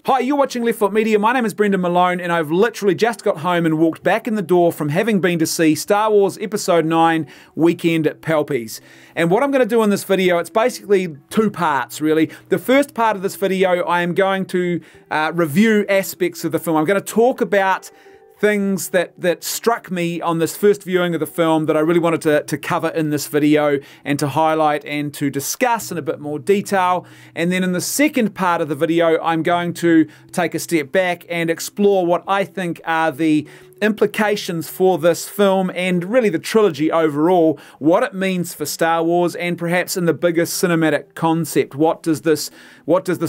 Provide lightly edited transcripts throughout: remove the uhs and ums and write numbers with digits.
Hi, you're watching Left Foot Media. My name is Brendan Malone, and I've literally just got home and walked back in the door from having been to see Star Wars Episode 9 Weekend Palpies. And what I'm going to do in this video, it's basically two parts, really. The first part of this video, I am going to review aspects of the film. I'm going to talk about things that struck me on this first viewing of the film that I really wanted to cover in this video and to highlight and to discuss in a bit more detail. And then in the second part of the video, I'm going to take a step back and explore what I think are the implications for this film and really the trilogy overall, what it means for Star Wars, and perhaps in the biggest cinematic concept, what does this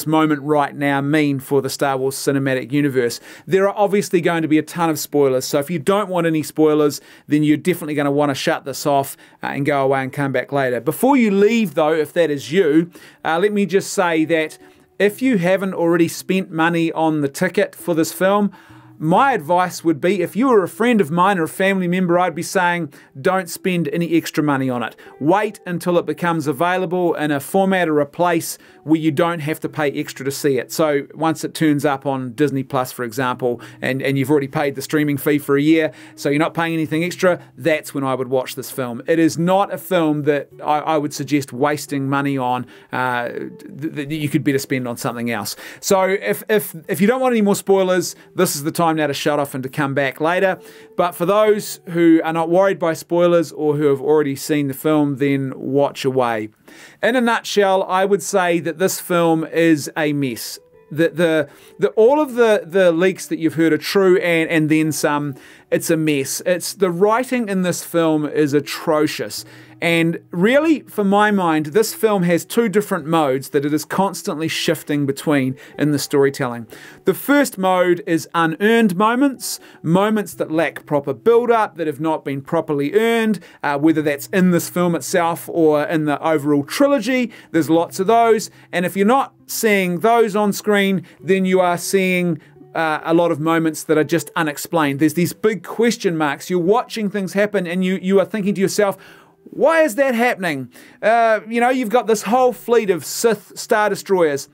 moment right now mean for the Star Wars cinematic universe. There are obviously going to be a ton of spoilers, so if you don't want any spoilers, then you're definitely going to want to shut this off and go away and come back later. Before you leave though, if that is you, let me just say that if you haven't already spent money on the ticket for this film, my advice would be, if you were a friend of mine or a family member, I'd be saying don't spend any extra money on it. Wait until it becomes available in a format or a place where you don't have to pay extra to see it. So once it turns up on Disney Plus, for example, and you've already paid the streaming fee for a year, so you're not paying anything extra, that's when I would watch this film. It is not a film that I would suggest wasting money on, that you could better spend on something else. So if you don't want any more spoilers, this is the time now to shut off and to come back later. But for those who are not worried by spoilers or who have already seen the film, then watch away. In a nutshell, I would say that this film is a mess. All of the leaks that you've heard are true, and then some. It's a mess. The writing in this film is atrocious. And really, for my mind, this film has two different modes that it is constantly shifting between in the storytelling. The first mode is unearned moments, moments that lack proper build-up, that have not been properly earned, whether that's in this film itself or in the overall trilogy. There's lots of those. And if you're not seeing those on screen, then you are seeing a lot of moments that are just unexplained. There's these big question marks. You're watching things happen and you are thinking to yourself, why is that happening? You've got this whole fleet of Sith Star Destroyers.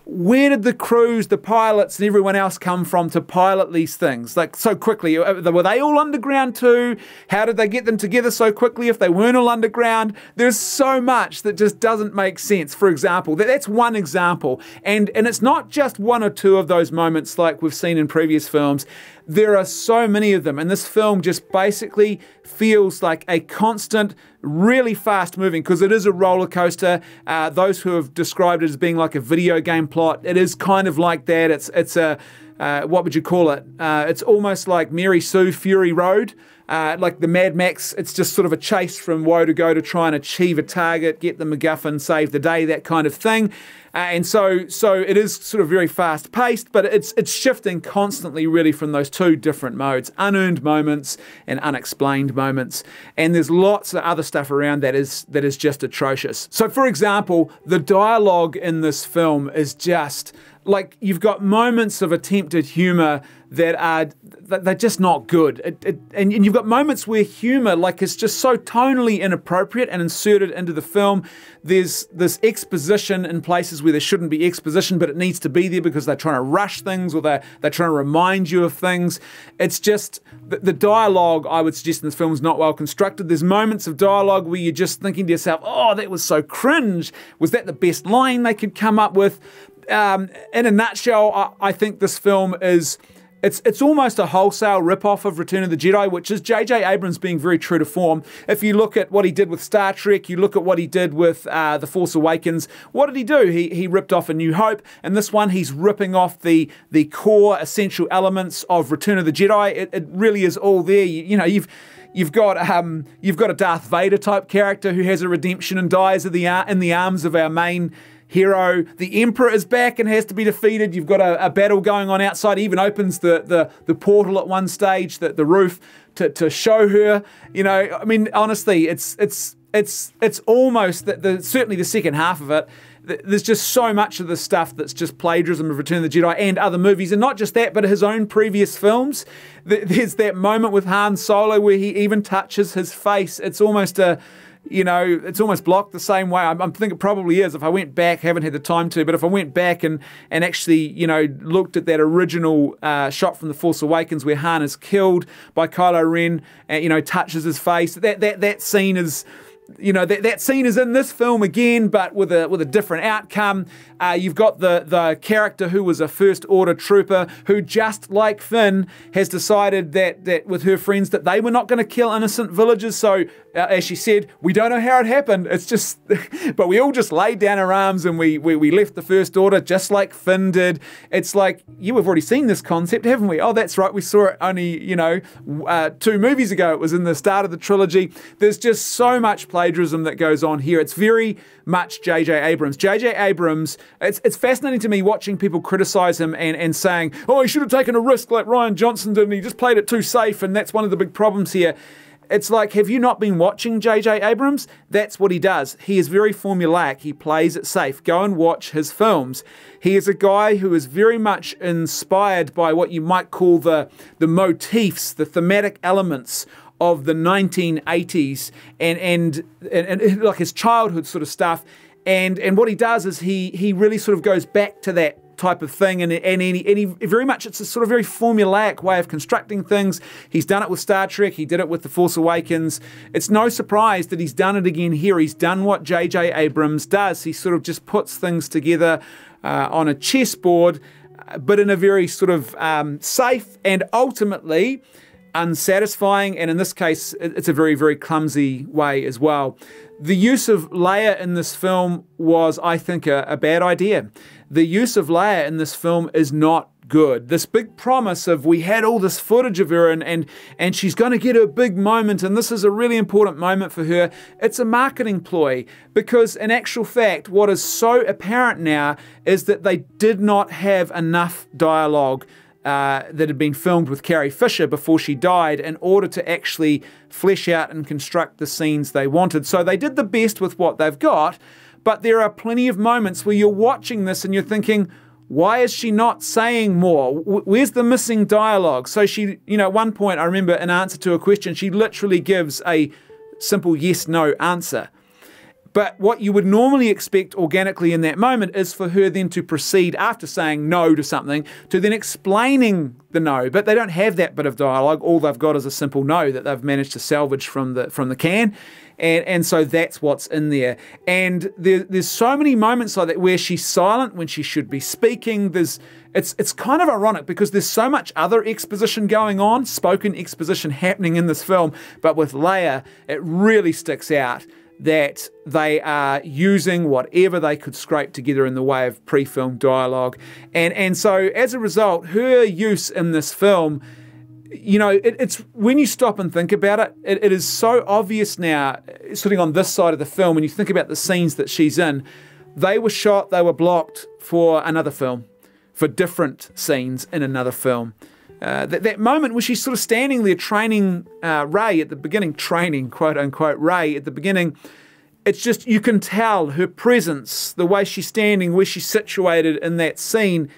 Where did the crews, the pilots, and everyone else come from to pilot these things like so quickly? Were they all underground too? How did they get them together so quickly if they weren't all underground? There's so much that just doesn't make sense. For example, that's one example. And it's not just one or two of those moments like we've seen in previous films. There are so many of them, and this film just basically feels like a constant, really fast moving, because it is a roller coaster. Those who have described it as being like a video game plot, it is kind of like that. It's a what would you call it? It's almost like Mary Sue Fury Road. Like the Mad Max, it's just sort of a chase from woe to go to try and achieve a target, get the MacGuffin, save the day, that kind of thing. And so it is sort of very fast paced, but it's shifting constantly really from those two different modes, unearned moments and unexplained moments. And there's lots of other stuff around that is just atrocious. So for example, the dialogue in this film is just like, you've got moments of attempted humor they're just not good. And you've got moments where humor, like, is just so tonally inappropriate and inserted into the film. There's this exposition in places where there shouldn't be exposition, but it needs to be there because they're trying to rush things or they're trying to remind you of things. It's just, the dialogue, I would suggest, in this film is not well constructed. There's moments of dialogue where you're just thinking to yourself, oh, that was so cringe. Was that the best line they could come up with? In a nutshell, I think this film is... It's almost a wholesale rip-off of Return of the Jedi, which is J.J. Abrams being very true to form. If you look at what he did with Star Trek, you look at what he did with The Force Awakens, what did he do? He ripped off A New Hope, and this one he's ripping off the core essential elements of Return of the Jedi. It really is all there. You've got a Darth Vader type character who has a redemption and dies in the arms of our main hero. The Emperor is back and has to be defeated. You've got a battle going on outside. He even opens the portal at one stage, the roof, to show her. I mean, honestly, it's almost certainly the second half of it. There's just so much of the stuff that's just plagiarism of Return of the Jedi and other movies, and not just that, but his own previous films. There's that moment with Han Solo where he even touches his face. It's almost you know, it's almost blocked the same way. I'm thinking it probably is. If I went back, haven't had the time to, but if I went back and actually, you know, looked at that original shot from The Force Awakens where Han is killed by Kylo Ren, and, you know, touches his face, that scene is... You know, that scene is in this film again, but with a different outcome. You've got the character who was a First Order trooper who, just like Finn, has decided that with her friends that they were not going to kill innocent villagers. So, as she said, we don't know how it happened. It's just, but we all just laid down our arms and we left the First Order just like Finn did. It's like, we've already seen this concept, haven't we? Oh, that's right. We saw it only, you know, 2 movies ago. It was in the start of the trilogy. There's just so much plagiarism that goes on here. It's very much J.J. Abrams. J.J. Abrams, it's fascinating to me watching people criticize him and saying, oh, he should have taken a risk like Rian Johnson did and he just played it too safe, and that's one of the big problems here. It's like, have you not been watching J.J. Abrams? That's what he does. He is very formulaic. He plays it safe. Go and watch his films. He is a guy who is very much inspired by what you might call the motifs, the thematic elements of the 1980s and like his childhood sort of stuff. And what he does is he really sort of goes back to that type of thing, and he very much, it's a sort of very formulaic way of constructing things. He's done it with Star Trek, he did it with The Force Awakens. It's no surprise that he's done it again here. He's done what J.J. Abrams does. He sort of just puts things together on a chessboard, but in a very sort of safe and ultimately unsatisfying, and in this case, it's a very, very clumsy way as well. The use of Leia in this film was, I think, a bad idea. The use of Leia in this film is not good. This big promise of we had all this footage of her and she's going to get her big moment and this is a really important moment for her, it's a marketing ploy, because in actual fact what is so apparent now is that they did not have enough dialogue that had been filmed with Carrie Fisher before she died in order to actually flesh out and construct the scenes they wanted. So they did the best with what they've got, but there are plenty of moments where you're watching this and you're thinking, why is she not saying more? Where's the missing dialogue? So she, you know, at one point I remember in answer to a question, she literally gives a simple yes-no answer. But what you would normally expect organically in that moment is for her then to proceed after saying no to something to then explaining the no. But they don't have that bit of dialogue. All they've got is a simple no that they've managed to salvage from the can. And so that's what's in there. And there's so many moments like that where she's silent when she should be speaking. It's kind of ironic because there's so much other exposition going on, spoken exposition happening in this film. But with Leia, it really sticks out that they are using whatever they could scrape together in the way of pre-filmed dialogue. And so as a result, her use in this film, you know, it's when you stop and think about it, it is so obvious now, sitting on this side of the film, when you think about the scenes that she's in, they were shot, they were blocked for another film, for different scenes in another film. That moment where she's sort of standing there training Rey at the beginning, training, quote unquote, Rey at the beginning, it's just, you can tell her presence, the way she's standing, where she's situated in that scene,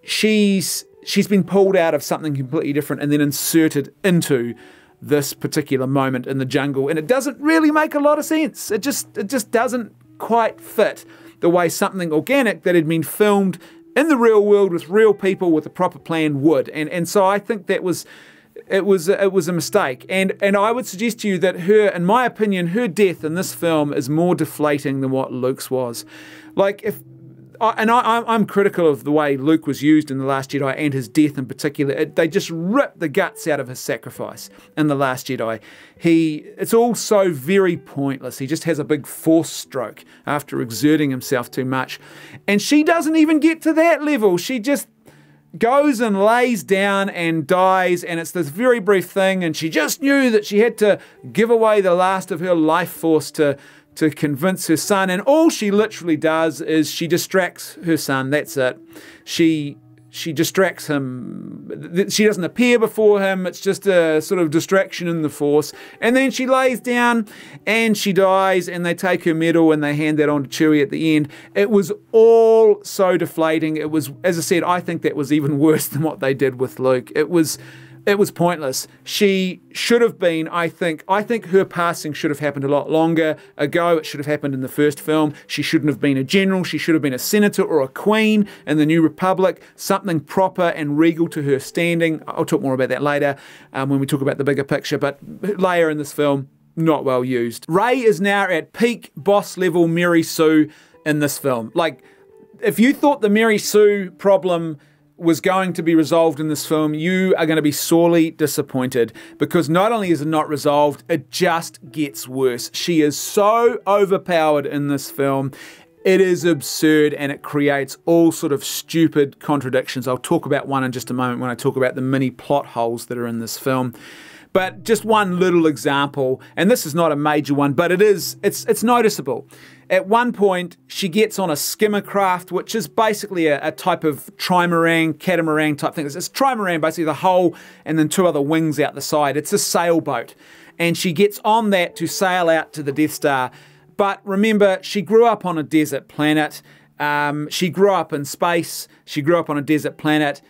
she's been pulled out of something completely different and then inserted into this particular moment in the jungle. And it doesn't really make a lot of sense. It just doesn't quite fit the way something organic that had been filmed in the real world with real people with a proper plan would. And so I think that it was a mistake. And I would suggest to you that her, in my opinion, her death in this film is more deflating than what Luke's was. Like, I'm critical of the way Luke was used in The Last Jedi and his death in particular. They just ripped the guts out of his sacrifice in The Last Jedi. It's all so very pointless. He just has a big force stroke after exerting himself too much. And she doesn't even get to that level. She just goes and lays down and dies, and it's this very brief thing, and she just knew that she had to give away the last of her life force to convince her son, and all she literally does is she distracts her son. That's it. She distracts him. She doesn't appear before him. It's just a sort of distraction in the Force. And then she lays down and she dies, and they take her medal and they hand that on to Chewie at the end. It was all so deflating. It was, as I said, I think that was even worse than what they did with Luke. It was it was pointless. She should have been, I think her passing should have happened a lot longer ago. It should have happened in the first film. She shouldn't have been a general. She should have been a senator or a queen in the New Republic, something proper and regal to her standing. I'll talk more about that later when we talk about the bigger picture, but Leia in this film, not well used. Rey is now at peak boss level Mary Sue in this film. Like, if you thought the Mary Sue problem was going to be resolved in this film, you are going to be sorely disappointed, because not only is it not resolved, it just gets worse. She is so overpowered in this film. It is absurd, and it creates all sort of stupid contradictions. I'll talk about one in just a moment when I talk about the mini plot holes that are in this film. But just one little example, and this is not a major one, but it's noticeable. At one point, she gets on a skimmer craft, which is basically a type of trimaran, catamaran type thing. It's trimaran, basically the hull and then two other wings out the side. It's a sailboat. And she gets on that to sail out to the Death Star. But remember, she grew up on a desert planet. She grew up in space. She grew up on a desert planet.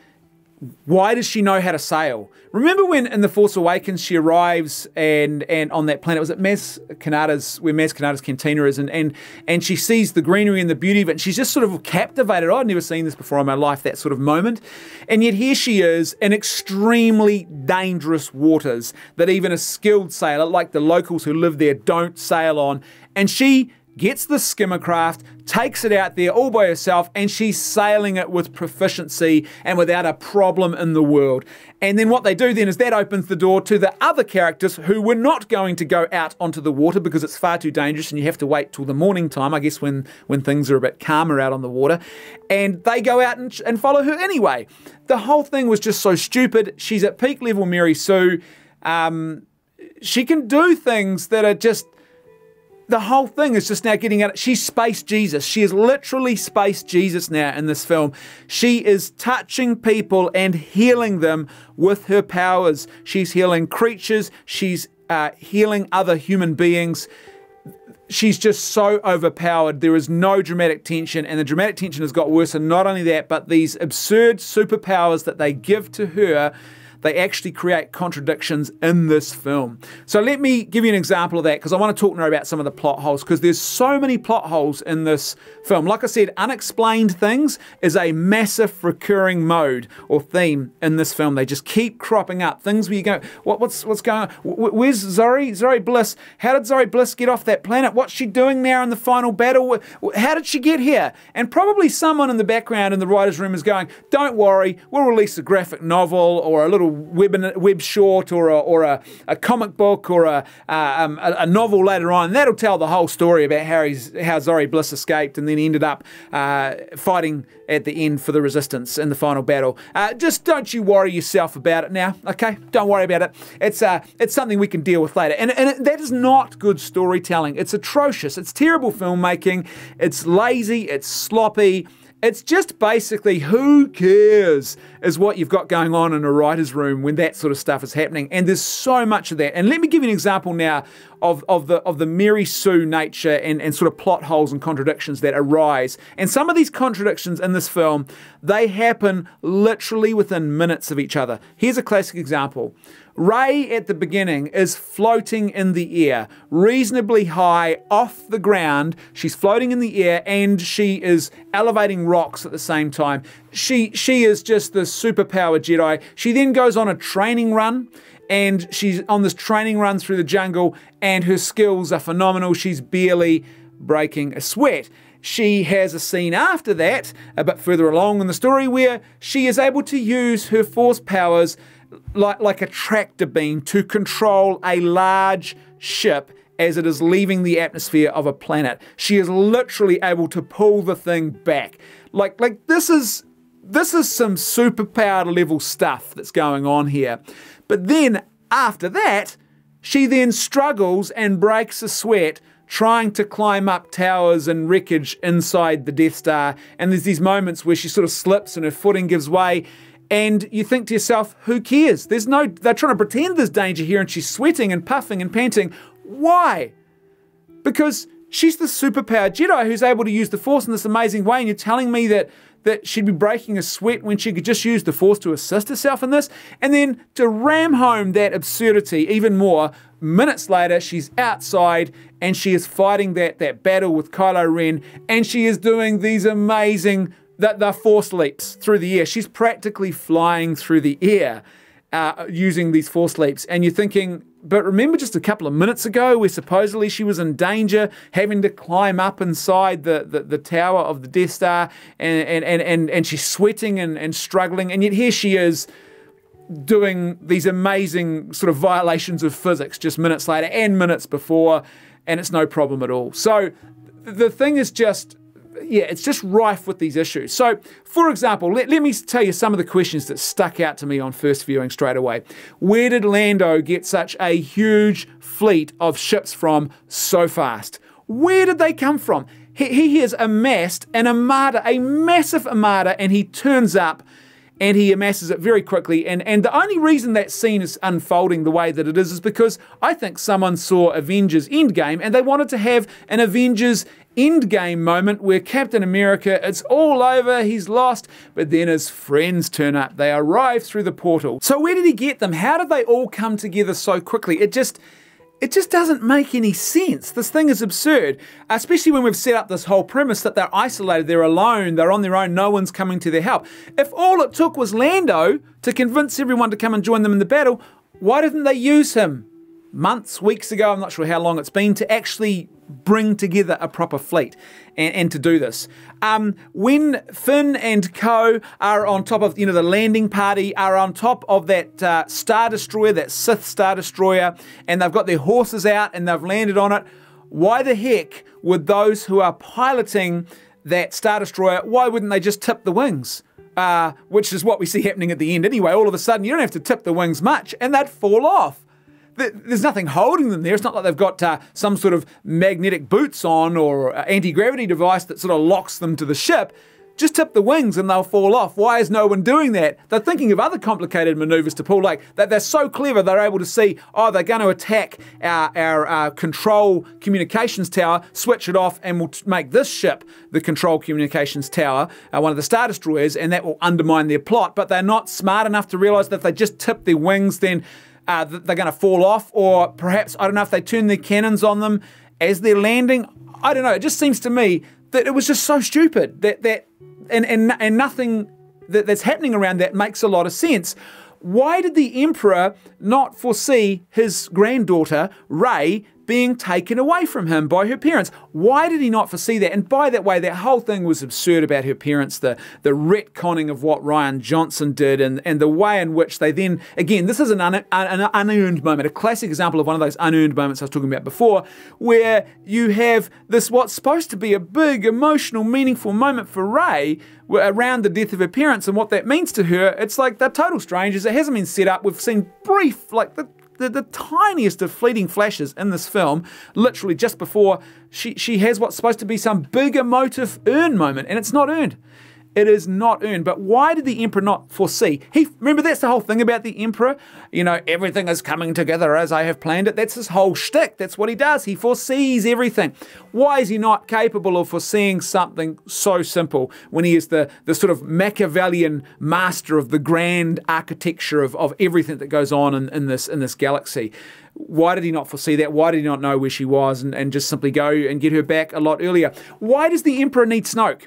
Why does she know how to sail? Remember when in The Force Awakens she arrives and on that planet, was it Maz Kanata's, where Maz Kanata's cantina is, and she sees the greenery and the beauty of it, and she's just sort of captivated. I'd never seen this before in my life, that sort of moment. And yet here she is in extremely dangerous waters that even a skilled sailor, like the locals who live there, don't sail on. And she gets the skimmer craft, takes it out there all by herself, and she's sailing it with proficiency and without a problem in the world. And then what they do then is that opens the door to the other characters who were not going to go out onto the water because it's far too dangerous and you have to wait till the morning time, I guess, when things are a bit calmer out on the water. And they go out and follow her anyway. The whole thing was just so stupid. She's at peak level Mary Sue. She can do things that are just... The whole thing is just now getting at it. She's Space Jesus. She is literally Space Jesus now in this film. She is touching people and healing them with her powers. She's healing creatures. She's healing other human beings. She's just so overpowered. There is no dramatic tension, and the dramatic tension has got worse. And not only that, but these absurd superpowers that they give to her, they actually create contradictions in this film. So let me give you an example of that, because I want to talk now about some of the plot holes, because there's so many plot holes in this film. Like I said, unexplained things is a massive recurring mode or theme in this film. They just keep cropping up. Things where you go, what's going on? Where's Zoe? Zoe Bliss. How did Zoe Bliss get off that planet? What's she doing now in the final battle? How did she get here? And probably someone in the background in the writer's room is going, don't worry, we'll release a graphic novel or a little web short or a comic book or a novel later on. And that'll tell the whole story about how Zoe Bliss escaped and then ended up fighting at the end for the Resistance in the final battle. Just don't you worry yourself about it now, okay? Don't worry about it. It's something we can deal with later. And that is not good storytelling. It's atrocious. It's terrible filmmaking. It's lazy. It's sloppy. It's just basically, who cares, is what you've got going on in a writer's room when that sort of stuff is happening. And there's so much of that. And let me give you an example now of the Mary Sue nature and sort of plot holes and contradictions that arise. And some of these contradictions in this film, they happen literally within minutes of each other. Here's a classic example. Rey at the beginning is floating in the air, reasonably high off the ground. She's floating in the air and she is elevating rocks at the same time. She is just the superpower Jedi. She then goes on a training run, and she's on this training run through the jungle, and her skills are phenomenal. She's barely breaking a sweat. She has a scene after that, a bit further along in the story, where she is able to use her force powers like a tractor beam to control a large ship as it is leaving the atmosphere of a planet. She is literally able to pull the thing back. Like this is some superpowered level stuff that's going on here. But then after that, she then struggles and breaks a sweat trying to climb up towers and wreckage inside the Death Star. And there's these moments where she sort of slips and her footing gives way. And you think to yourself, who cares? They're trying to pretend there's danger here, and she's sweating and puffing and panting. Why? Because She's the superpowered Jedi who's able to use the Force in this amazing way, and you're telling me that she'd be breaking a sweat when she could just use the Force to assist herself in this? And then to ram home that absurdity even more, minutes later, she's outside and she is fighting that battle with Kylo Ren, and she is doing these amazing the Force leaps through the air. She's practically flying through the air using these Force leaps. And you're thinking, but remember just a couple of minutes ago where supposedly she was in danger, having to climb up inside the tower of the Death Star, and she's sweating and struggling, and yet here she is doing these amazing sort of violations of physics just minutes later and minutes before, and it's no problem at all. So the thing is just, yeah, it's just rife with these issues. So, for example, let me tell you some of the questions that stuck out to me on first viewing straight away. Where did Lando get such a huge fleet of ships from so fast? Where did they come from? He has amassed an armada, a massive armada, and he turns up and he amasses it very quickly. And the only reason that scene is unfolding the way that it is because I think someone saw Avengers Endgame and they wanted to have an Avengers Endgame moment where Captain America, it's all over, he's lost, but then his friends turn up. They arrive through the portal. So where did he get them? How did they all come together so quickly? It just doesn't make any sense. This thing is absurd, especially when we've set up this whole premise that they're isolated, they're alone, they're on their own, no one's coming to their help. If all it took was Lando to convince everyone to come and join them in the battle, why didn't they use him months, weeks ago, I'm not sure how long it's been, to actually bring together a proper fleet and to do this? When Finn and co are on top of, the landing party, are on top of that Star Destroyer, that Sith Star Destroyer, and they've got their horses out and they've landed on it, why the heck would those who are piloting that Star Destroyer, why wouldn't they just tip the wings? Which is what we see happening at the end anyway. All of a sudden, you don't have to tip the wings much and they'd fall off. There's nothing holding them there. It's not like they've got some sort of magnetic boots on or anti-gravity device that sort of locks them to the ship. Just tip the wings and they'll fall off. Why is no one doing that? They're thinking of other complicated maneuvers to pull, like that they're so clever they're able to see, oh, they're going to attack our control communications tower, switch it off, and we'll make this ship the control communications tower, one of the Star Destroyers, and that will undermine their plot. But they're not smart enough to realize that if they just tip their wings, then they're going to fall off, or perhaps, I don't know, if they turn their cannons on them as they're landing. I don't know. It just seems to me that it was just so stupid and nothing that's happening around that makes a lot of sense. Why did the Emperor not foresee his granddaughter, Rey, being taken away from him by her parents? Why did he not foresee that? And by that way, that whole thing was absurd about her parents, the retconning of what Rian Johnson did, and the way in which they then, again, this is an unearned moment, a classic example of one of those unearned moments I was talking about before, where you have this, what's supposed to be a big, emotional, meaningful moment for Rey around the death of her parents and what that means to her. It's like they're total strangers. It hasn't been set up. We've seen brief, like the tiniest of fleeting flashes in this film, literally just before she has what's supposed to be some big emotive earned moment, and it's not earned. It is not earned. But why did the Emperor not foresee? Remember, that's the whole thing about the Emperor. Everything is coming together as I have planned it. That's his whole shtick. That's what he does. He foresees everything. Why is he not capable of foreseeing something so simple when he is the sort of Machiavellian master of the grand architecture of everything that goes on in this galaxy? Why did he not foresee that? Why did he not know where she was and just simply go and get her back a lot earlier? Why does the Emperor need Snoke?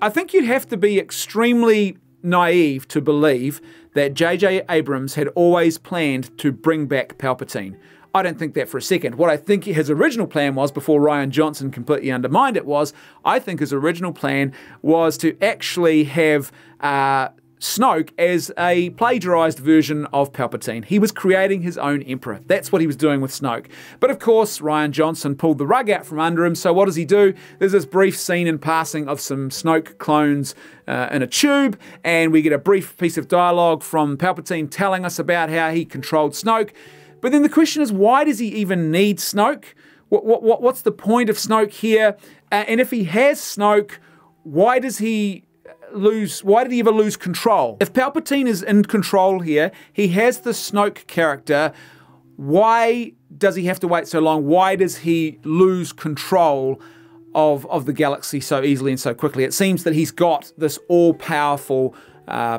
I think you'd have to be extremely naive to believe that J.J. Abrams had always planned to bring back Palpatine. I don't think that for a second. What I think his original plan was, before Rian Johnson completely undermined it, I think his original plan was to actually have Snoke as a plagiarized version of Palpatine. He was creating his own Emperor. That's what he was doing with Snoke. But of course, Rian Johnson pulled the rug out from under him, so what does he do? There's this brief scene in passing of some Snoke clones in a tube, and we get a brief piece of dialogue from Palpatine telling us about how he controlled Snoke. But then the question is, why does he even need Snoke? What's the point of Snoke here? And if he has Snoke, why did he ever lose control? If Palpatine is in control here, he has the Snoke character, Why does he have to wait so long? Why does he lose control of the galaxy so easily and so quickly? It seems that he's got this all-powerful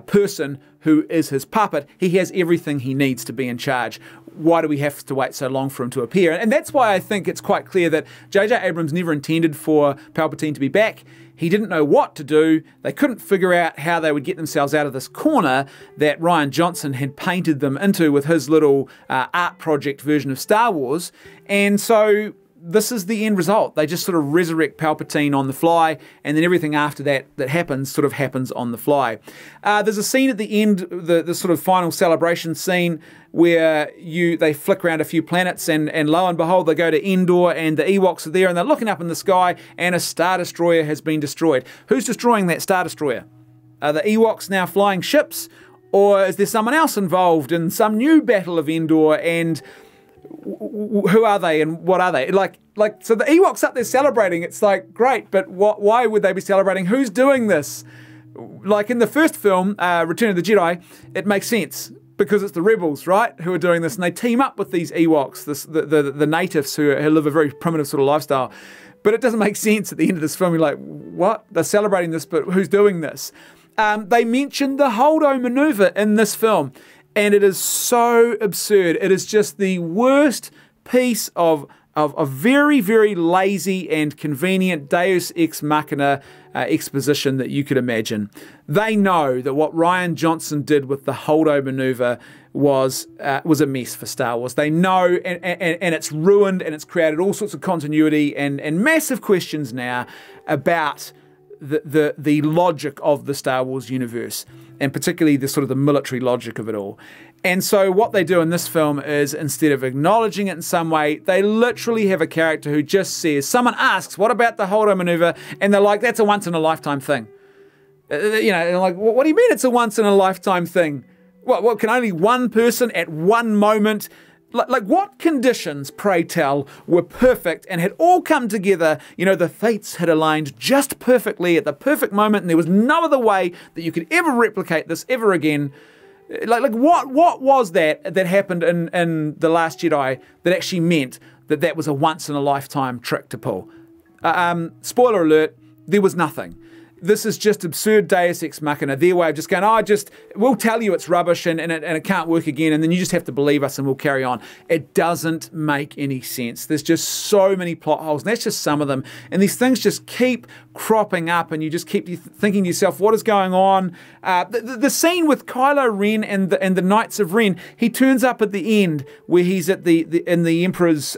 person who is his puppet. He has everything he needs to be in charge. Why do we have to wait so long for him to appear? And that's why I think it's quite clear that J.J. Abrams never intended for Palpatine to be back. He didn't know what to do. They couldn't figure out how they would get themselves out of this corner that Rian Johnson had painted them into with his little art project version of Star Wars. And so this is the end result. They just sort of resurrect Palpatine on the fly, and then everything after that happens sort of happens on the fly. There's a scene at the end, the sort of final celebration scene, where they flick around a few planets, and lo and behold, they go to Endor, and the Ewoks are there, and they're looking up in the sky, and a Star Destroyer has been destroyed. Who's destroying that Star Destroyer? Are the Ewoks now flying ships, or is there someone else involved in some new battle of Endor? And who are they and what are they? So the Ewoks up there celebrating, it's like, great, but why would they be celebrating? Who's doing this? Like in the first film, Return of the Jedi, it makes sense because it's the rebels, right, who are doing this, and they team up with these Ewoks, the natives who live a very primitive sort of lifestyle. But it doesn't make sense at the end of this film. You're like, what? They're celebrating this, but who's doing this? They mentioned the Holdo maneuver in this film, and it is so absurd. It is just the worst piece of very, very lazy and convenient Deus Ex Machina exposition that you could imagine. They know that what Rian Johnson did with the Holdo maneuver was a mess for Star Wars. They know, and it's ruined, and it's created all sorts of continuity and massive questions now about the logic of the Star Wars universe, and particularly the sort of the military logic of it all. And so what they do in this film is, instead of acknowledging it in some way, they literally have a character who just says, someone asks, what about the Holdo maneuver? And they're like, that's a once-in-a-lifetime thing. You know, and like, what do you mean it's a once-in-a-lifetime thing? What, can only one person at one moment... Like what conditions, pray tell, were perfect and had all come together? You know, the fates had aligned just perfectly at the perfect moment, and there was no other way that you could ever replicate this ever again. Like what was that happened in The Last Jedi that actually meant that was a once-in-a-lifetime trick to pull? Spoiler alert, there was nothing. This is just absurd Deus Ex Machina, their way of just going, we'll tell you it's rubbish and it can't work again, and then you just have to believe us and we'll carry on. It doesn't make any sense. There's just so many plot holes, and that's just some of them. And these things just keep cropping up, and you just keep thinking to yourself, what is going on? The scene with Kylo Ren and the Knights of Ren, he turns up at the end where he's at in the Emperor's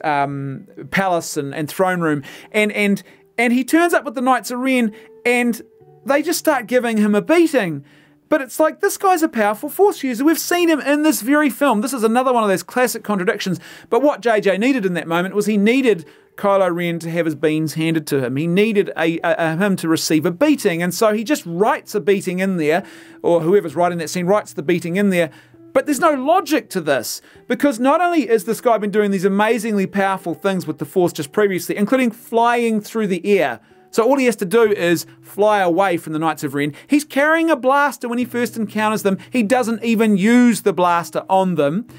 palace and throne room, and he turns up with the Knights of Ren, and they just start giving him a beating. But it's like, this guy's a powerful Force user. We've seen him in this very film. This is another one of those classic contradictions. But what JJ needed in that moment was he needed Kylo Ren to have his beans handed to him. He needed him to receive a beating. And so he just writes a beating in there, or whoever's writing that scene writes the beating in there. But there's no logic to this, because not only is this guy been doing these amazingly powerful things with the Force just previously, including flying through the air. So all he has to do is fly away from the Knights of Ren. He's carrying a blaster when he first encounters them. He doesn't even use the blaster on them.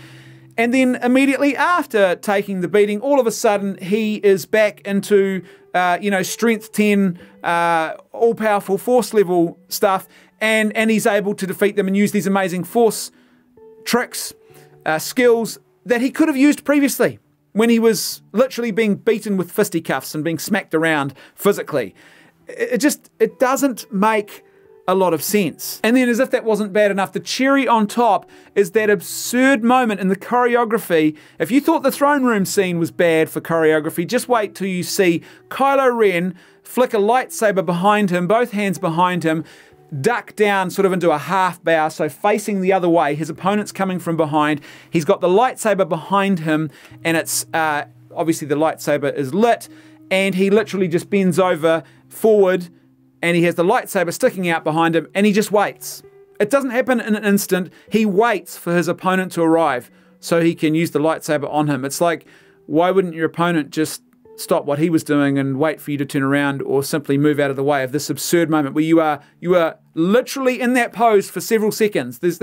And then immediately after taking the beating, all of a sudden he is back into, strength 10, all-powerful Force level stuff, and he's able to defeat them and use these amazing Force tricks, skills that he could have used previously, when he was literally being beaten with fisticuffs and being smacked around physically. It doesn't make a lot of sense. And then, as if that wasn't bad enough, the cherry on top is that absurd moment in the choreography. If you thought the throne room scene was bad for choreography, just wait till you see Kylo Ren flick a lightsaber behind him, both hands behind him, duck down sort of into a half bow, so facing the other way. His opponent's coming from behind. He's got the lightsaber behind him, and it's obviously the lightsaber is lit, and he literally just bends over forward, and he has the lightsaber sticking out behind him, and he just waits. It doesn't happen in an instant. He waits for his opponent to arrive so he can use the lightsaber on him. It's like, why wouldn't your opponent just stop what he was doing and wait for you to turn around, or simply move out of the way of this absurd moment where you are literally in that pose for several seconds? This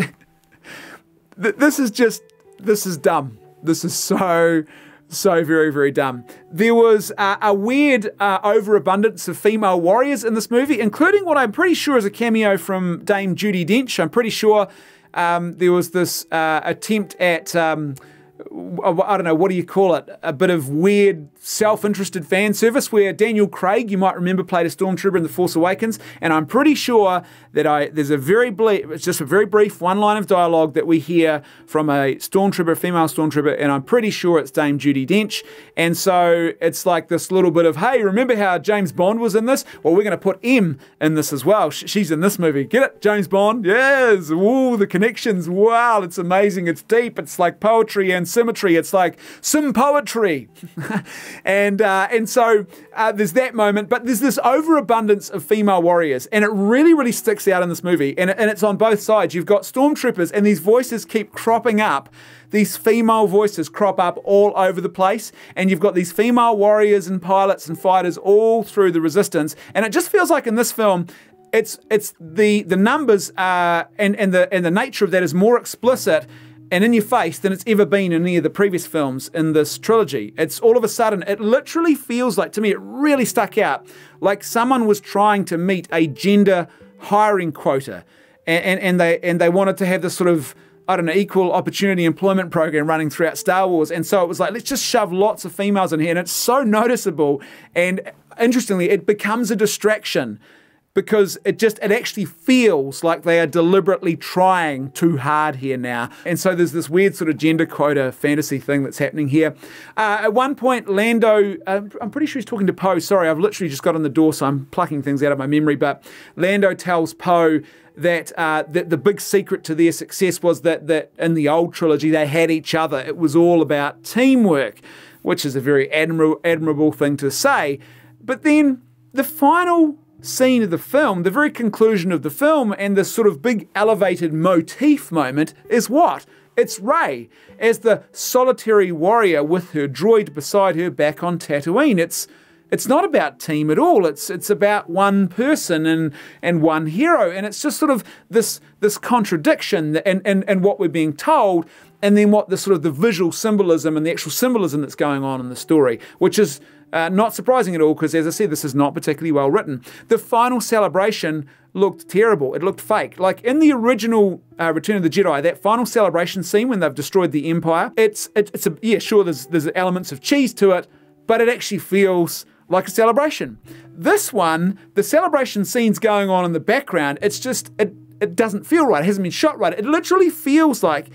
is dumb. This is so very, very dumb. There was a weird overabundance of female warriors in this movie, including what I'm pretty sure is a cameo from Dame Judi Dench. I'm pretty sure there was this attempt at, I don't know, what do you call it? A bit of weird self-interested fan service where Daniel Craig, you might remember, played a stormtrooper in The Force Awakens, and I'm pretty sure that there's it's just a very brief one line of dialogue that we hear from a stormtrooper, a female stormtrooper, and I'm pretty sure it's Dame Judi Dench. And so it's like this little bit of, hey, remember how James Bond was in this? Well, we're going to put M in this as well. She's in this movie. Get it? James Bond? Yes. Ooh, the connections. Wow, it's amazing. It's deep. It's like poetry and symmetry. It's like sim poetry. And so there's that moment, but there's this overabundance of female warriors, and it really, really sticks out in this movie, and it's on both sides. You've got stormtroopers, and these voices keep cropping up. These female voices crop up all over the place, and you've got these female warriors and pilots and fighters all through the Resistance, and it just feels like in this film, it's the numbers and the nature of that is more explicit and in your face than it's ever been in any of the previous films in this trilogy. It's all of a sudden, it literally feels like, to me, it really stuck out, like someone was trying to meet a gender hiring quota, and they wanted to have this sort of, I don't know, equal opportunity employment program running throughout Star Wars. And so it was like, let's just shove lots of females in here. And it's so noticeable. And interestingly, it becomes a distraction, because it actually feels like they are deliberately trying too hard here now. And so there's this weird sort of gender quota fantasy thing that's happening here. At one point, Lando, I'm pretty sure he's talking to Poe. Sorry, I've literally just got on the door, so I'm plucking things out of my memory. But Lando tells Poe that the big secret to their success was that in the old trilogy, they had each other. It was all about teamwork, which is a very admirable thing to say. But then the final scene of the film, the very conclusion of the film, and the sort of big elevated motif moment is what? It's Rey as the solitary warrior with her droid beside her back on Tatooine. It's not about team at all. It's about one person and one hero, and it's just sort of this contradiction and what we're being told, and then what the sort of the visual symbolism and the actual symbolism that's going on in the story, which is not surprising at all, because, as I said, this is not particularly well written. The final celebration looked terrible. It looked fake. Like in the original Return of the Jedi, that final celebration scene when they've destroyed the Empire, yeah, sure, there's elements of cheese to it, but it actually feels like a celebration. This one, the celebration scene's going on in the background. It's just, it doesn't feel right. It hasn't been shot right. It literally feels like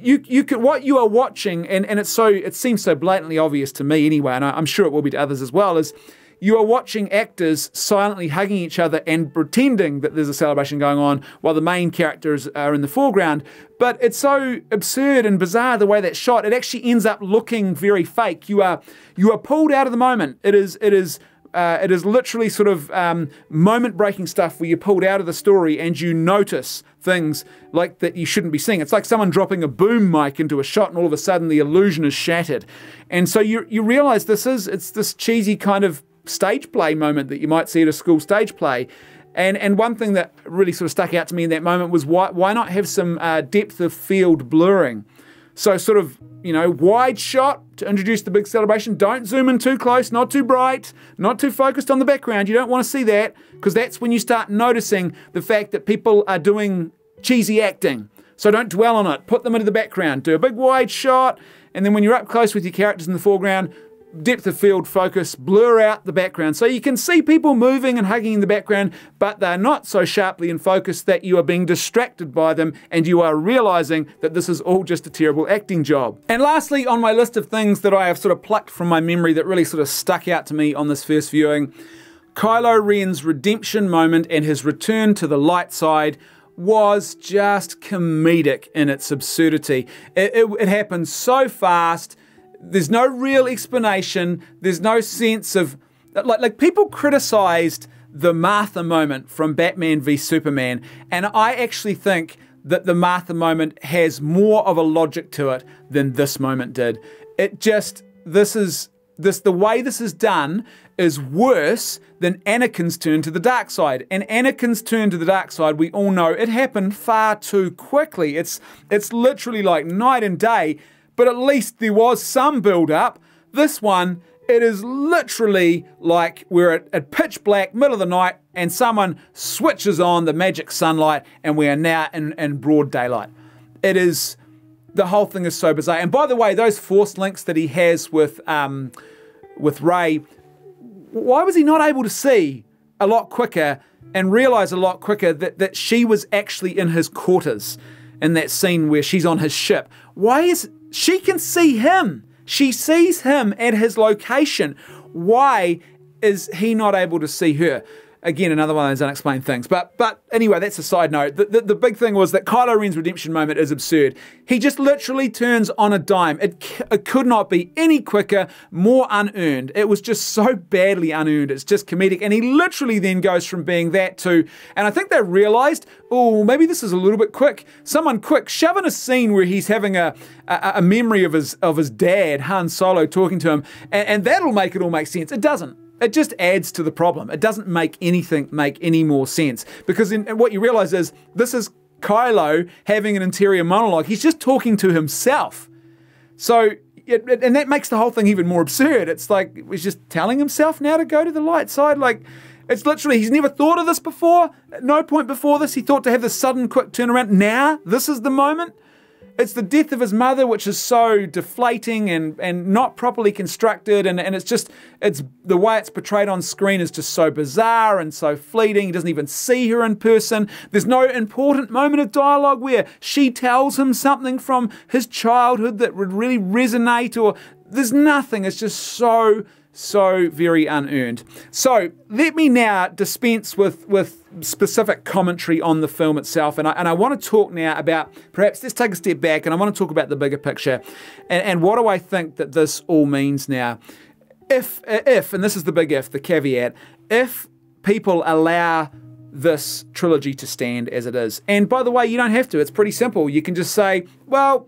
what you are watching, and it seems so blatantly obvious to me anyway, and I'm sure it will be to others as well, is you are watching actors silently hugging each other and pretending that there's a celebration going on while the main characters are in the foreground. But it's so absurd and bizarre the way that's shot. It actually ends up looking very fake. You are pulled out of the moment. It is literally sort of moment-breaking stuff where you're pulled out of the story and you notice things like that you shouldn't be seeing. It's like someone dropping a boom mic into a shot and all of a sudden the illusion is shattered. And so you realize it's this cheesy kind of stage play moment that you might see at a school stage play. And one thing that really sort of stuck out to me in that moment was why not have some depth of field blurring? So sort of, wide shot to introduce the big celebration. Don't zoom in too close, not too bright, not too focused on the background. You don't want to see that, because that's when you start noticing the fact that people are doing cheesy acting. So don't dwell on it. Put them into the background. Do a big wide shot, and then when you're up close with your characters in the foreground, depth of field focus, blur out the background. So you can see people moving and hugging in the background, but they're not so sharply in focus that you are being distracted by them and you are realizing that this is all just a terrible acting job. And lastly, on my list of things that I have sort of plucked from my memory that really sort of stuck out to me on this first viewing, Kylo Ren's redemption moment and his return to the light side was just comedic in its absurdity. It happened so fast. There's no real explanation. There's no sense of, like people criticized the Martha moment from Batman v Superman, and I actually think that the Martha moment has more of a logic to it than this moment did. The way this is done is worse than Anakin's turn to the dark side. And Anakin's turn to the dark side, we all know, it happened far too quickly. It's literally like night and day. but at least there was some build-up. This one, it is literally like we're at pitch black, middle of the night, and someone switches on the magic sunlight, and we are now in broad daylight. It is, the whole thing is so bizarre. And by the way, those force links that he has with Rey, why was he not able to see a lot quicker and realize a lot quicker that she was actually in his quarters in that scene where she's on his ship? She can see him. She sees him at his location. Why is he not able to see her? Again, another one of those unexplained things. But anyway, that's a side note. The big thing was that Kylo Ren's redemption moment is absurd. He just literally turns on a dime. It could not be any quicker, more unearned. It was just so badly unearned. It's just comedic. And he literally then goes from being that to, and I think they realized, oh, maybe this is a little bit quick. Someone quick, shove in a scene where he's having a memory of his dad, Han Solo, talking to him, and that'll make it all make sense. It doesn't. It just adds to the problem. It doesn't make anything make any more sense. Because what you realize is, this is Kylo having an interior monologue. He's just talking to himself. So, and that makes the whole thing even more absurd. It's like, he's just telling himself now to go to the light side. Like, it's literally, he's never thought of this before. At no point before this, he thought to have this sudden quick turnaround. Now, this is the moment. It's the death of his mother, which is so deflating and not properly constructed, and it's the way it's portrayed on screen is just so bizarre and so fleeting. He doesn't even see her in person. There's no important moment of dialogue where she tells him something from his childhood that would really resonate, or there's nothing. It's just so very unearned. So let me now dispense with specific commentary on the film itself, and I want to talk now about, perhaps let's take a step back, and I want to talk about the bigger picture, and what do I think that this all means now. If, and this is the big if, the caveat, if people allow this trilogy to stand as it is, and by the way, you don't have to, it's pretty simple. You can just say, well,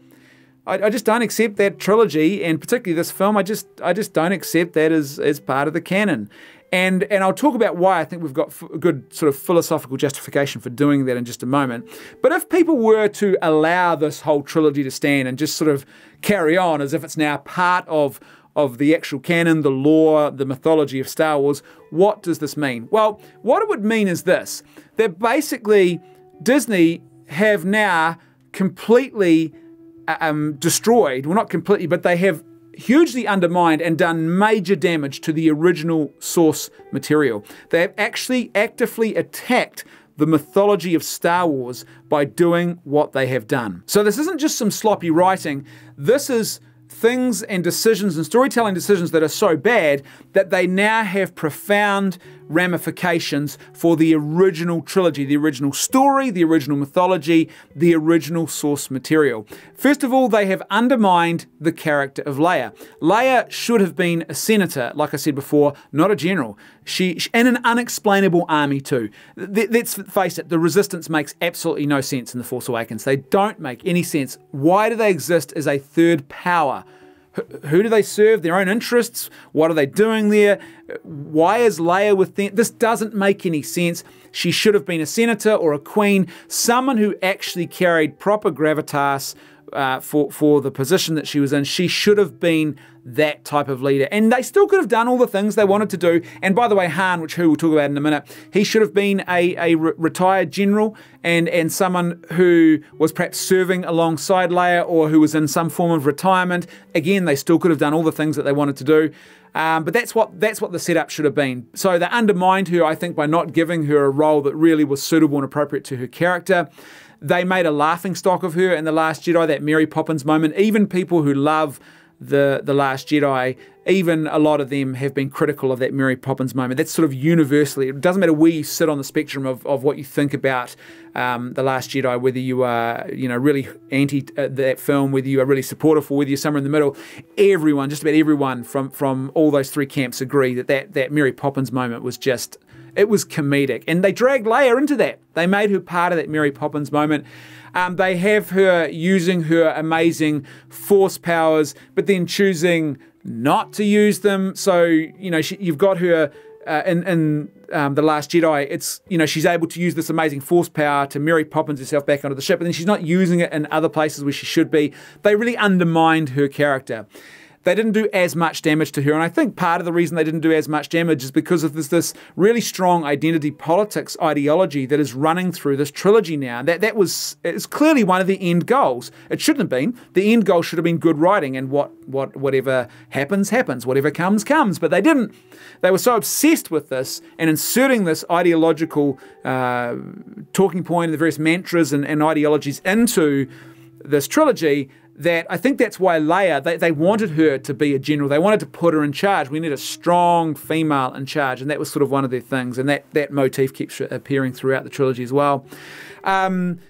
I just don't accept that trilogy, and particularly this film, I just don't accept that as part of the canon. And I'll talk about why I think we've got a good sort of philosophical justification for doing that in just a moment. But if people were to allow this whole trilogy to stand and just sort of carry on as if it's now part of the actual canon, the lore, the mythology of Star Wars, what does this mean? Well, what it would mean is this, that basically Disney have now completely destroyed, well, not completely, but they have hugely undermined and done major damage to the original source material. They have actually actively attacked the mythology of Star Wars by doing what they have done. So this isn't just some sloppy writing. This is things and decisions and storytelling decisions that are so bad that they now have profound ramifications for the original trilogy, the original story, the original mythology, the original source material. First of all, they have undermined the character of Leia. Leia should have been a senator, like I said before, not a general. And an unexplainable army too. Let's face it, the Resistance makes absolutely no sense in The Force Awakens. They don't make any sense. Why do they exist as a third power? Who do they serve? Their own interests? What are they doing there? Why is Leia with them? This doesn't make any sense. She should have been a senator or a queen, someone who actually carried proper gravitas for the position that she was in. She should have been that type of leader. And they still could have done all the things they wanted to do. And by the way, Han, who we'll talk about in a minute, he should have been a retired general and someone who was perhaps serving alongside Leia or who was in some form of retirement. Again, they still could have done all the things that they wanted to do. But that's what the setup should have been. So they undermined her, I think, by not giving her a role that really was suitable and appropriate to her character. They made a laughingstock of her in The Last Jedi, that Mary Poppins moment. Even people who love The Last Jedi, even a lot of them have been critical of that Mary Poppins moment. That's sort of universally. It doesn't matter where you sit on the spectrum of what you think about The Last Jedi, whether you are really anti that film, whether you are really supportive, or whether you're somewhere in the middle. Everyone, just about everyone from all those three camps agree that Mary Poppins moment was just, it was comedic. And they dragged Leia into that. They made her part of that Mary Poppins moment. They have her using her amazing force powers, but then choosing not to use them. So, you've got her in The Last Jedi, it's, you know, she's able to use this amazing force power to Mary Poppins herself back onto the ship, and then she's not using it in other places where she should be. They really undermined her character. They didn't do as much damage to her, and I think part of the reason they didn't do as much damage is because of this really strong identity politics ideology that is running through this trilogy now. It's clearly one of the end goals. It shouldn't have been. The end goal should have been good writing, and whatever happens, happens. Whatever comes, comes. But they didn't. They were so obsessed with this and inserting this ideological talking point and the various mantras and ideologies into this trilogy that I think that's why Leia, they wanted her to be a general. They wanted to put her in charge. We need a strong female in charge, and that was sort of one of their things, and that motif keeps appearing throughout the trilogy as well. And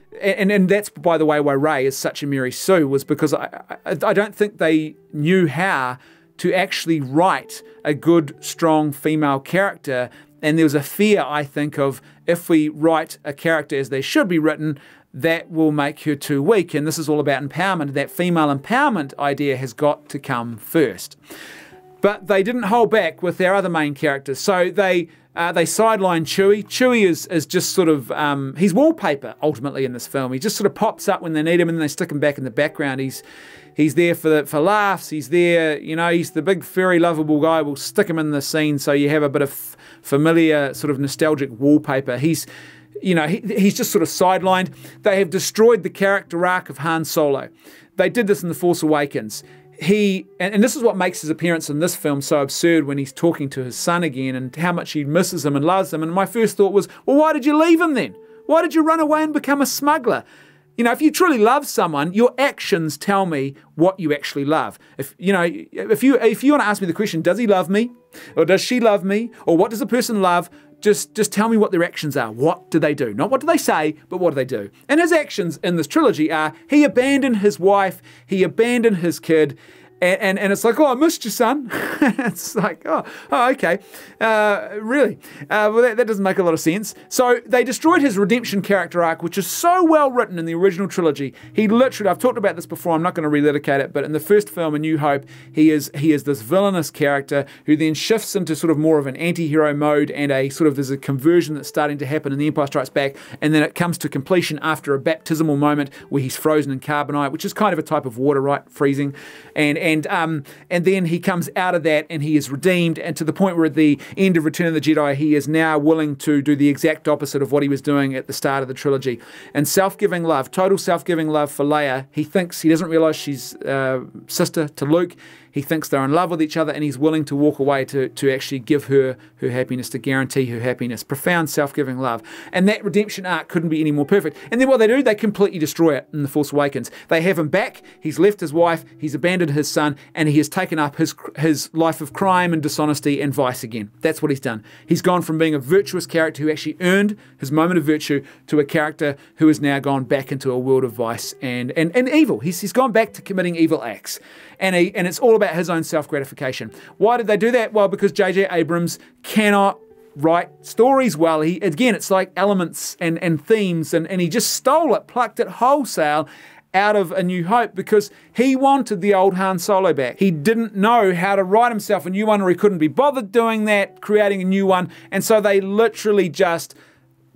that's, by the way, why Rey is such a Mary Sue, was because I don't think they knew how to actually write a good, strong female character, and there was a fear, I think, of if we write a character as they should be written, that will make her too weak. And this is all about empowerment. That female empowerment idea has got to come first. But they didn't hold back with their other main characters. So they sideline Chewie. Chewie is just sort of, he's wallpaper ultimately in this film. He just sort of pops up when they need him and then they stick him back in the background. He's there for laughs. He's there, you know, he's the big, furry, lovable guy. We'll stick him in the scene so you have a bit of familiar, sort of nostalgic wallpaper. He's just sort of sidelined. They have destroyed the character arc of Han Solo. They did this in The Force Awakens. And this is what makes his appearance in this film so absurd when he's talking to his son again and how much he misses him and loves him. And my first thought was, well, why did you leave him then? Why did you run away and become a smuggler? You know, if you truly love someone, your actions tell me what you actually love. If you want to ask me the question, does he love me? Or does she love me? Or what does a person love? Just tell me what their actions are. What do they do? Not what do they say, but what do they do? And his actions in this trilogy are, he abandoned his wife, he abandoned his kid, and it's like, oh, I missed you, son. It's like, oh, okay. Really? Well, that doesn't make a lot of sense. So they destroyed his redemption character arc, which is so well written in the original trilogy. He literally, I've talked about this before, I'm not going to relitigate it, but in the first film, A New Hope, he is this villainous character who then shifts into sort of more of an anti-hero mode, and there's a conversion that's starting to happen in The Empire Strikes Back, and then it comes to completion after a baptismal moment where he's frozen in carbonite, which is kind of a type of water, right? Freezing. And then he comes out of that and he is redeemed, and to the point where at the end of Return of the Jedi, he is now willing to do the exact opposite of what he was doing at the start of the trilogy. And self-giving love, total self-giving love for Leia. He doesn't realize she's sister to Luke. He thinks they're in love with each other, and he's willing to walk away to actually give her happiness, to guarantee her happiness. Profound self-giving love. And that redemption arc couldn't be any more perfect. And then what they do, they completely destroy it in The Force Awakens. They have him back, he's left his wife, he's abandoned his son, and he has taken up his life of crime and dishonesty and vice again. That's what he's done. He's gone from being a virtuous character who actually earned his moment of virtue to a character who has now gone back into a world of vice and evil. He's gone back to committing evil acts. And it's all about his own self-gratification. Why did they do that? Well, because J.J. Abrams cannot write stories well. It's like elements and themes, and he just stole it, plucked it wholesale out of A New Hope because he wanted the old Han Solo back. He didn't know how to write himself a new one, or he couldn't be bothered doing that, creating a new one, and so they literally just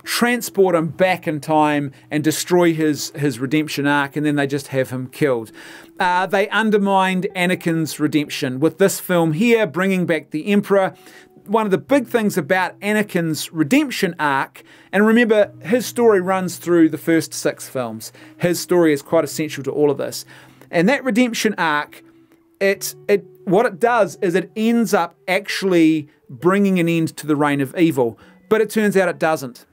transport him back in time and destroy his redemption arc, and then they just have him killed. They undermined Anakin's redemption with this film here, bringing back the Emperor. One of the big things about Anakin's redemption arc, and remember, his story runs through the first 6 films. His story is quite essential to all of this. And that redemption arc, what it does is it ends up actually bringing an end to the reign of evil. But it turns out it doesn't.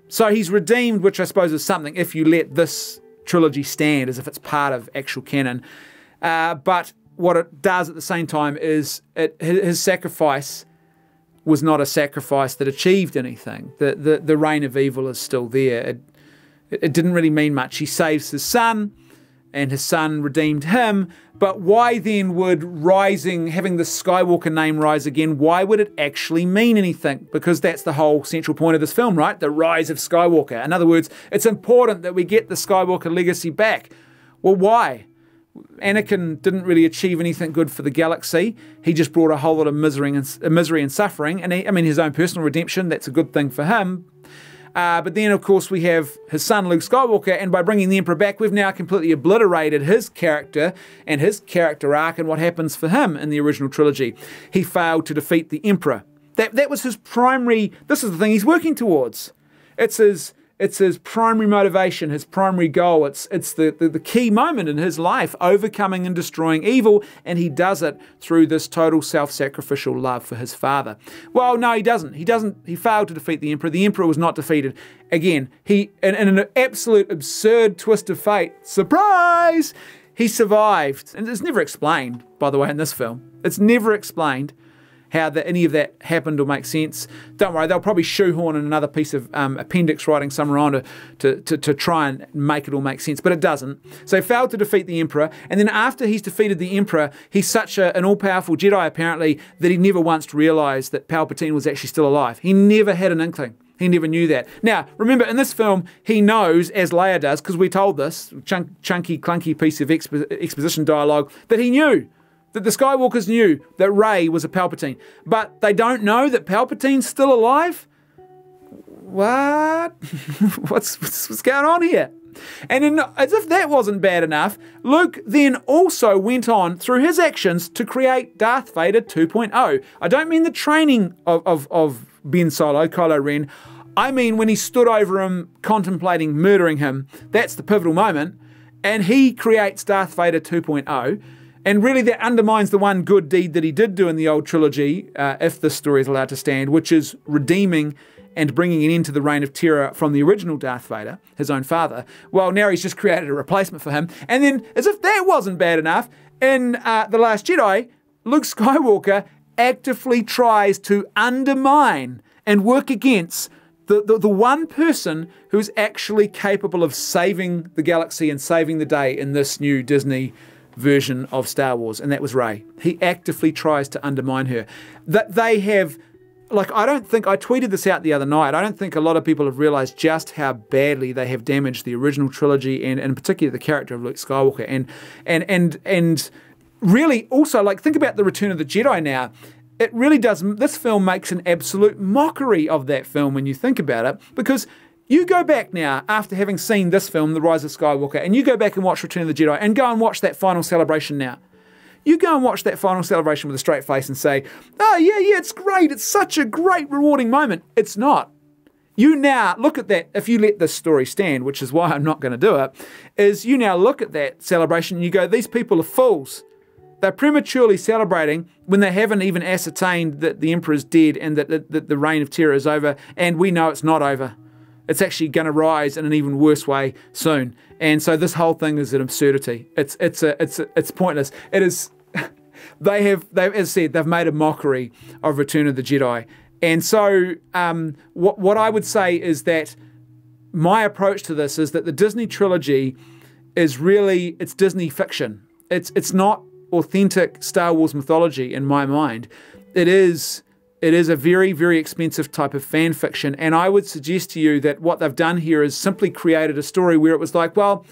So he's redeemed, which I suppose is something if you let this trilogy stand as if it's part of actual canon. But what it does at the same time is his sacrifice was not a sacrifice that achieved anything. The reign of evil is still there. It didn't really mean much. He saves his son, and his son redeemed him. But why then would having the Skywalker name rise again, why would it actually mean anything? Because that's the whole central point of this film, right? The rise of Skywalker. In other words, it's important that we get the Skywalker legacy back. Well, why? Anakin didn't really achieve anything good for the galaxy. He just brought a whole lot of misery and suffering. And his own personal redemption, that's a good thing for him. But then, of course, we have his son, Luke Skywalker, and by bringing the Emperor back, we've now completely obliterated his character and his character arc and what happens for him in the original trilogy. He failed to defeat the Emperor. That was his primary, this is the thing he's working towards. It's his primary motivation, his primary goal. It's the key moment in his life, overcoming and destroying evil, and he does it through this total self-sacrificial love for his father. Well, no, he doesn't. He failed to defeat the Emperor. The Emperor was not defeated. Again, in an absolute absurd twist of fate, surprise, he survived. And it's never explained, by the way, in this film. It's never explained how any of that happened or makes sense. Don't worry, they'll probably shoehorn in another piece of appendix writing somewhere on to try and make it all make sense, but it doesn't. So he failed to defeat the Emperor, and then after he's defeated the Emperor, he's such an all-powerful Jedi, apparently, that he never once realised that Palpatine was actually still alive. He never had an inkling. He never knew that. Now, remember, in this film, he knows, as Leia does, because we told this chunky, clunky piece of exposition dialogue, that he knew. That the Skywalkers knew that Rey was a Palpatine. But they don't know that Palpatine's still alive? What? What's going on here? And as if that wasn't bad enough, Luke then also went on, through his actions, to create Darth Vader 2.0. I don't mean the training of Ben Solo, Kylo Ren. I mean when he stood over him, contemplating murdering him. That's the pivotal moment. And he creates Darth Vader 2.0. And really that undermines the one good deed that he did do in the old trilogy, if this story is allowed to stand, which is redeeming and bringing an end to the reign of terror from the original Darth Vader, his own father. Well, now he's just created a replacement for him. And then, as if that wasn't bad enough, in The Last Jedi, Luke Skywalker actively tries to undermine and work against the one person who's actually capable of saving the galaxy and saving the day in this new Disney version of Star Wars, and that was Rey. He actively tries to undermine her. That they have, I tweeted this out the other night, I don't think a lot of people have realized just how badly they have damaged the original trilogy and in particular the character of Luke Skywalker. And really also, think about the Return of the Jedi now. It really does, this film makes an absolute mockery of that film when you think about it, because you go back now, after having seen this film, The Rise of Skywalker, and you go back and watch Return of the Jedi, and go and watch that final celebration now. You go and watch that final celebration with a straight face and say, oh, yeah, it's great. It's such a great, rewarding moment. It's not. You now look at that, if you let this story stand, which is why I'm not going to do it, is you now look at that celebration and you go, these people are fools. They're prematurely celebrating when they haven't even ascertained that the Emperor's dead and that the reign of terror is over, and we know it's not over. It's actually going to rise in an even worse way soon. And so this whole thing is an absurdity. It's pointless. It is. As I said, they've made a mockery of Return of the Jedi. And so what I would say is that my approach to this is that the Disney trilogy is really, it's Disney fiction. It's not authentic Star Wars mythology in my mind. It is a very, very expensive type of fan fiction, and I would suggest to you that what they've done here is simply created a story where it was like, well,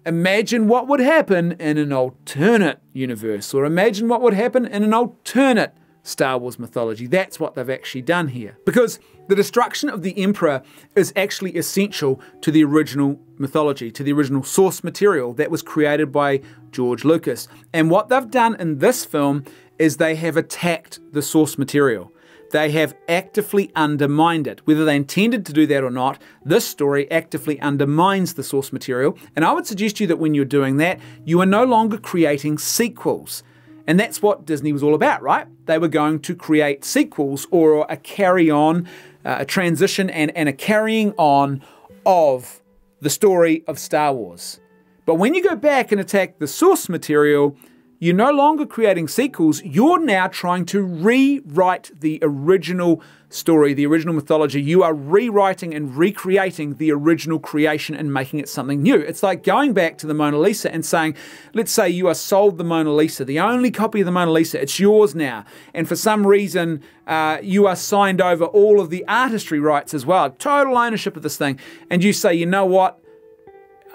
imagine what would happen in an alternate universe, or imagine what would happen in an alternate Star Wars mythology. That's what they've actually done here. Because the destruction of the Emperor is actually essential to the original mythology, to the original source material that was created by George Lucas. And what they've done in this film is they have attacked the source material. They have actively undermined it. Whether they intended to do that or not, this story actively undermines the source material. And I would suggest to you that when you're doing that, you are no longer creating sequels. And that's what Disney was all about, right? They were going to create sequels, or a carry-on, a transition and a carrying on of the story of Star Wars. But when you go back and attack the source material, you're no longer creating sequels, you're now trying to rewrite the original story, the original mythology. You are rewriting and recreating the original creation and making it something new. It's like going back to the Mona Lisa and saying, let's say you are sold the Mona Lisa, the only copy of the Mona Lisa, it's yours now. And for some reason, you are signed over all of the artistry rights as well, total ownership of this thing. And you say, you know what?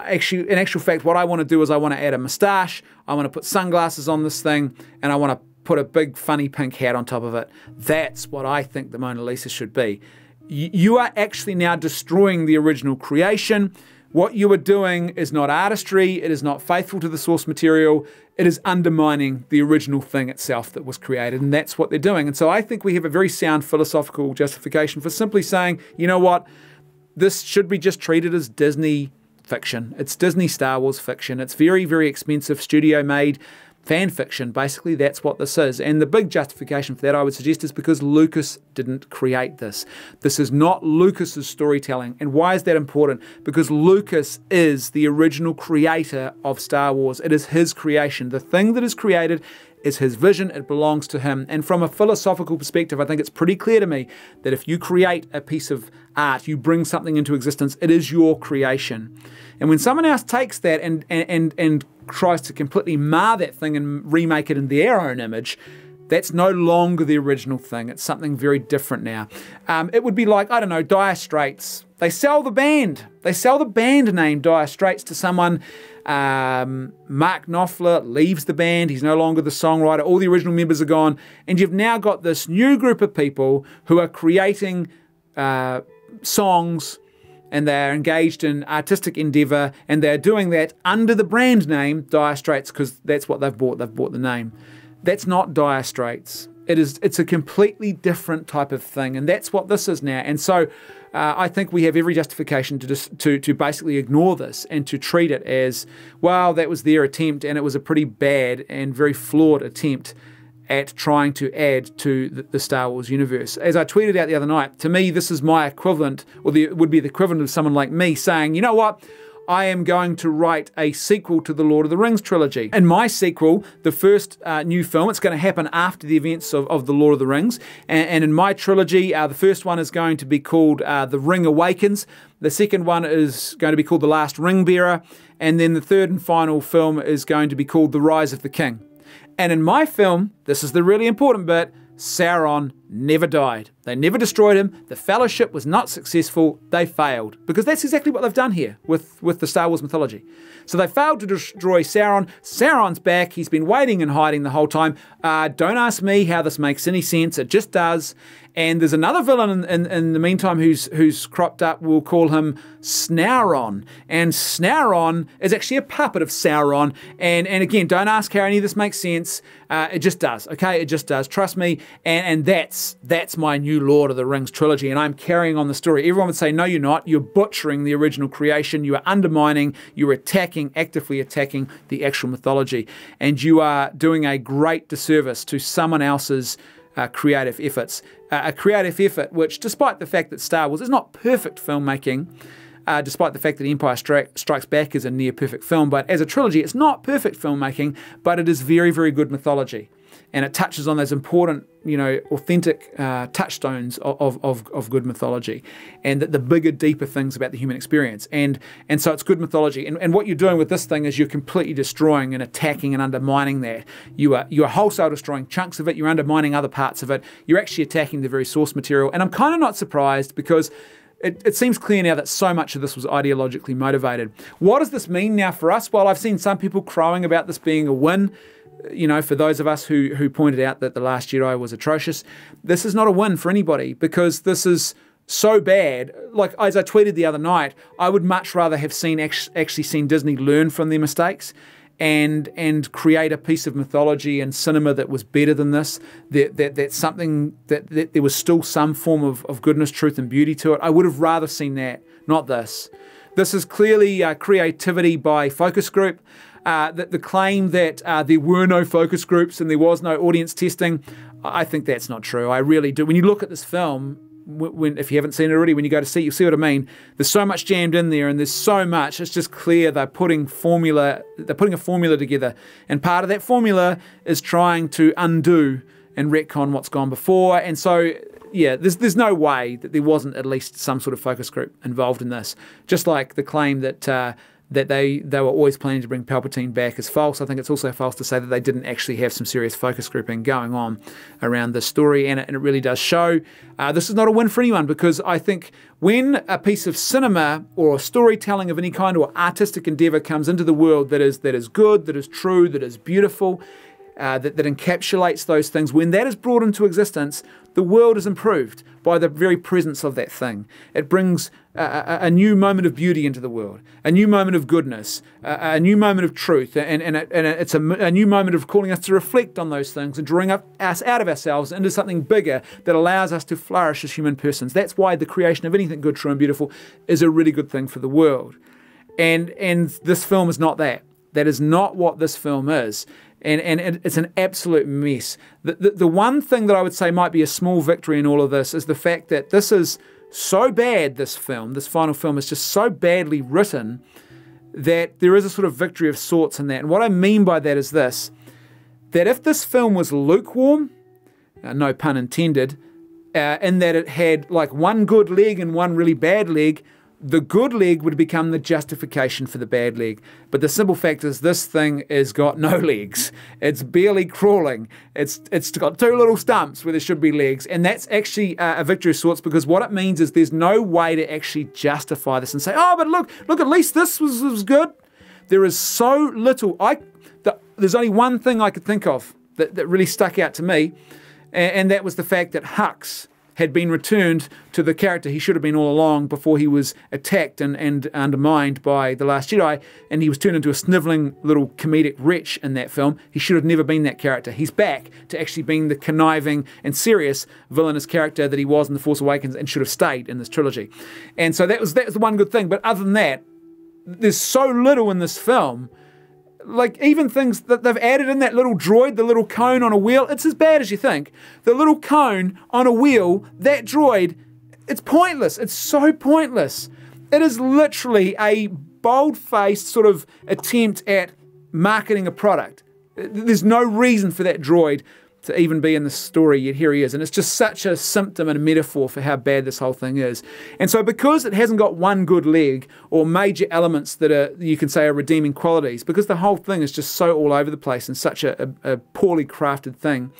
actually, in actual fact, what I want to do is I want to add a moustache, I want to put sunglasses on this thing, and I want to put a big funny pink hat on top of it. That's what I think the Mona Lisa should be. You are actually now destroying the original creation. What you are doing is not artistry, it is not faithful to the source material, it is undermining the original thing itself that was created, and that's what they're doing. And so I think we have a very sound philosophical justification for simply saying, you know what, this should be just treated as Disney fiction. It's Disney Star Wars fiction. It's very, very expensive, studio-made fan fiction. Basically, that's what this is. And the big justification for that, I would suggest, is because Lucas didn't create this. This is not Lucas's storytelling. And why is that important? Because Lucas is the original creator of Star Wars. It is his creation. The thing that is created is his vision. It belongs to him. And from a philosophical perspective, I think it's pretty clear to me that if you create a piece of art, you bring something into existence, it is your creation. And when someone else takes that and tries to completely mar that thing and remake it in their own image, that's no longer the original thing. It's something very different now. It would be like, I don't know, Dire Straits. They sell the band. They sell the band name Dire Straits to someone. Mark Knopfler leaves the band. He's no longer the songwriter. All the original members are gone. And you've now got this new group of people who are creating songs, and they're engaged in artistic endeavor, and they're doing that under the brand name Dire Straits because that's what they've bought. They've bought the name. That's not Dire Straits. It's a completely different type of thing, and that's what this is now. And so I think we have every justification to basically ignore this and to treat it as, well, that was their attempt, and it was a pretty bad and very flawed attempt at trying to add to the Star Wars universe. As I tweeted out the other night, to me, this is my equivalent, or would be the equivalent of someone like me saying, you know what, I am going to write a sequel to the Lord of the Rings trilogy. And my sequel, the first new film, it's going to happen after the events of the Lord of the Rings. And in my trilogy, the first one is going to be called The Ring Awakens. The second one is going to be called The Last Ring Bearer. And then the third and final film is going to be called The Rise of the King. And in my film, this is the really important bit, Sauron never died. They never destroyed him. The Fellowship was not successful. They failed. Because that's exactly what they've done here with the Star Wars mythology. So they failed to destroy Sauron. Sauron's back. He's been waiting and hiding the whole time. Don't ask me how this makes any sense. It just does. And there's another villain in the meantime who's cropped up. We'll call him Snauron. And Snauron is actually a puppet of Sauron. And again, don't ask how any of this makes sense. It just does, okay? It just does. Trust me. And that's my new Lord of the Rings trilogy. And I'm carrying on the story. Everyone would say, no, you're not. You're butchering the original creation. You are undermining. You're attacking, actively attacking the actual mythology. And you are doing a great disservice to someone else's creative efforts. A creative effort which, despite the fact that Star Wars is not perfect filmmaking, despite the fact that Empire Strikes Back is a near-perfect film, but as a trilogy, it's not perfect filmmaking, but it is very, very good mythology. And it touches on those important, authentic touchstones of good mythology, and the bigger, deeper things about the human experience. And so it's good mythology. And what you're doing with this thing is you're completely destroying and attacking and undermining that. You are wholesale destroying chunks of it. You're undermining other parts of it. You're actually attacking the very source material. And I'm kind of not surprised because it seems clear now that so much of this was ideologically motivated. What does this mean now for us? Well, I've seen some people crowing about this being a win. For those of us who pointed out that The Last Jedi was atrocious, this is not a win for anybody because this is so bad. Like, as I tweeted the other night, I would much rather have actually seen Disney learn from their mistakes and create a piece of mythology and cinema that was better than this, that something that there was still some form of goodness, truth and beauty to it. I would have rather seen that, not this. This is clearly creativity by focus group. The claim that there were no focus groups and there was no audience testing, I think that's not true. I really do. When you look at this film, if you haven't seen it already, when you go to see it, you'll see what I mean. There's so much jammed in there, and there's so much. It's just clear they're putting a formula together, and part of that formula is trying to undo and retcon what's gone before. And so, yeah, there's no way that there wasn't at least some sort of focus group involved in this. Just like the claim that that they were always planning to bring Palpatine back is false. I think it's also false to say that they didn't actually have some serious focus grouping going on around this story, and it really does show. This is not a win for anyone, because I think when a piece of cinema or storytelling of any kind or artistic endeavour comes into the world that is good, that is true, that is beautiful, that encapsulates those things, when that is brought into existence, the world is improved by the very presence of that thing. It brings a new moment of beauty into the world, a new moment of goodness, a new moment of truth, and it's a new moment of calling us to reflect on those things and drawing us out of ourselves into something bigger that allows us to flourish as human persons. That's why the creation of anything good, true, and beautiful is a really good thing for the world. And this film is not that. That is not what this film is. And it's an absolute mess. The one thing that I would say might be a small victory in all of this is the fact that this is so bad, this final film is just so badly written that there is a sort of victory of sorts in that. And what I mean by that is this, that if this film was lukewarm, no pun intended, in that it had like one good leg and one really bad leg, the good leg would become the justification for the bad leg. But the simple fact is this thing has got no legs. It's barely crawling. It's got two little stumps where there should be legs. And that's actually a victory of sorts, because what it means is there's no way to actually justify this and say, oh, but look, at least this was good. There is so little. There's only one thing I could think of that really stuck out to me, and that was the fact that Hux had been returned to the character he should have been all along before he was attacked and undermined by The Last Jedi, and he was turned into a snivelling little comedic wretch in that film. He should have never been that character. He's back to actually being the conniving and serious villainous character that he was in The Force Awakens and should have stayed in this trilogy. And so that was the one good thing. But other than that, there's so little in this film. Like, even things that they've added in, that little droid, the little cone on a wheel, it's as bad as you think. The little cone on a wheel, that droid, it's pointless. It's so pointless. It is literally a bold-faced sort of attempt at marketing a product. There's no reason for that droid to even be in the story, yet here he is. And it's just such a symptom and a metaphor for how bad this whole thing is. And so because it hasn't got one good leg or major elements that are, you can say, are redeeming qualities, because the whole thing is just so all over the place and such a poorly crafted thing,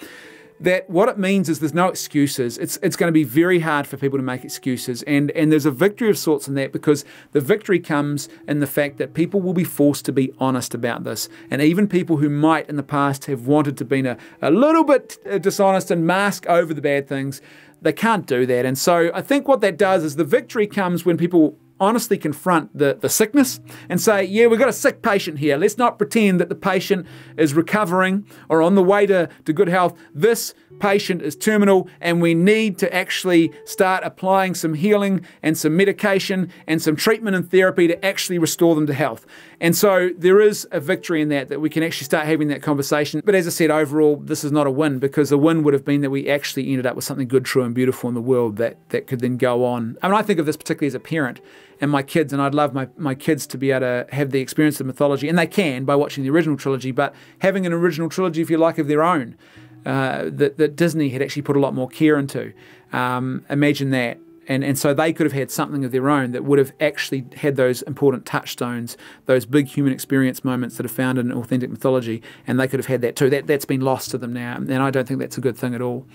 that what it means is there's no excuses. It's going to be very hard for people to make excuses, and there's a victory of sorts in that, because the victory comes in the fact that people will be forced to be honest about this, and even people who might in the past have wanted to be a little bit dishonest and mask over the bad things, they can't do that. And so I think what that does is the victory comes when people honestly confront the sickness and say, yeah, we've got a sick patient here. Let's not pretend that the patient is recovering or on the way to good health. This patient is terminal, and we need to actually start applying some healing and some medication and some treatment and therapy to actually restore them to health. And so there is a victory in that we can actually start having that conversation. But as I said, overall, this is not a win, because a win would have been that we actually ended up with something good, true, and beautiful in the world that could then go on. I mean, I think of this particularly as a parent and my kids, and I'd love my kids to be able to have the experience of mythology, and they can by watching the original trilogy, but having an original trilogy, if you like, of their own, that Disney had actually put a lot more care into. Imagine that. And so they could have had something of their own that would have actually had those important touchstones, those big human experience moments that are found in authentic mythology, and they could have had that too. That's been lost to them now, and I don't think that's a good thing at all.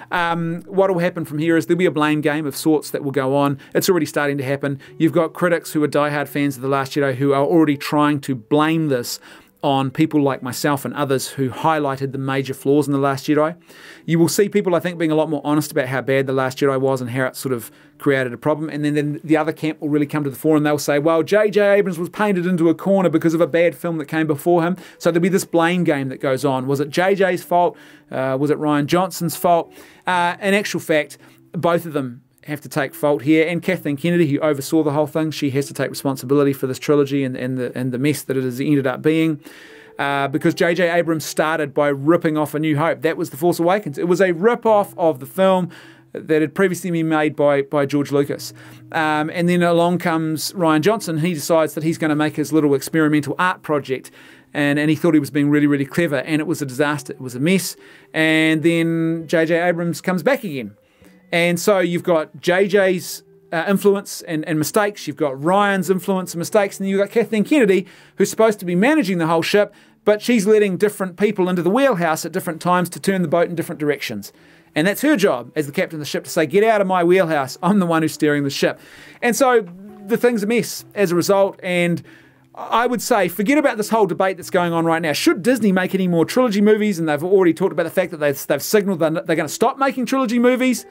What will happen from here is there'll be a blame game of sorts that will go on. It's already starting to happen. You've got critics who are diehard fans of The Last Jedi who are already trying to blame this on people like myself and others who highlighted the major flaws in The Last Jedi. You will see people, I think, being a lot more honest about how bad The Last Jedi was and how it sort of created a problem. And then the other camp will really come to the fore and they'll say, well, J.J. Abrams was painted into a corner because of a bad film that came before him. So there'll be this blame game that goes on. Was it J.J.'s fault? Was it Rian Johnson's fault? In actual fact, both of them have to take fault here, and Kathleen Kennedy, who oversaw the whole thing, she has to take responsibility for this trilogy and the mess that it has ended up being, because J.J. Abrams started by ripping off A New Hope. That was The Force Awakens. It was a rip-off of the film that had previously been made by George Lucas. And then along comes Rian Johnson. He decides that he's going to make his little experimental art project, and he thought he was being really, really clever, and it was a disaster. It was a mess. And then J.J. Abrams comes back again. And so you've got JJ's influence and mistakes. You've got Ryan's influence and mistakes. And then you've got Kathleen Kennedy, who's supposed to be managing the whole ship, but she's letting different people into the wheelhouse at different times to turn the boat in different directions. And that's her job as the captain of the ship, to say, get out of my wheelhouse. I'm the one who's steering the ship. And so the thing's a mess as a result. And I would say, forget about this whole debate that's going on right now. Should Disney make any more trilogy movies? And they've already talked about the fact that they've signaled that they're going to stop making trilogy movies.